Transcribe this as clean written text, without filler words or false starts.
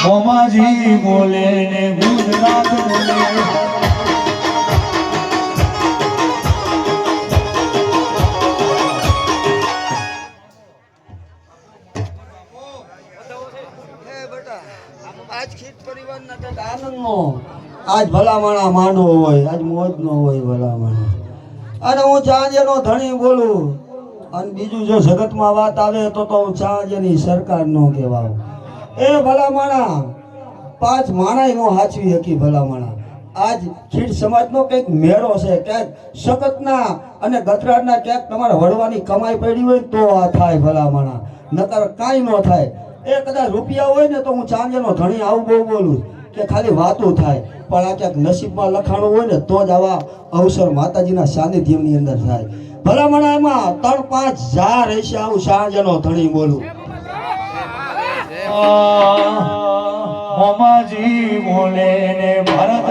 મોમાજી બોલે ને ગુજરાત બોલે આજ ખીટ પરિવારના કંઈક આનંદનો આજ ભલામણા માંડવો હોય આજ મોજ નો હોય ભલામણા અને હું ચાંજેનો ધણી બોલું અને બીજું જો જગતમાં વાત આવે તો હું ચાંજેની સરકાર નો કહેવાવ એ ભલામણા પાંચ માણાય નો હાચવી હકી ભલામણા આજ ખીટ સમાજનો કંઈક મેળો છે ક્યાંક શકતના અને ગતરાટના ક્યાંક તમારે વળવાની કમાઈ પડી હોય તો આ થાય ભલામણા નકર કાંઈ ન થાય એ કદાચ રૂપિયા હોય ને તો હું ચાંજેનો ધણી આવું બહુ બોલું કે ખાલી વાતું થાય પણ આ ક્યાંક નસીબમાં લખાણું હોય ને તો જ આવા અવસર માતાજીના સાનિધ્યની અંદર થાય ભલામણા એમાં 3-5 હજાર હશે આવું ચાંજેનો ધણી બોલું મોમાજી બોલે ને ભારત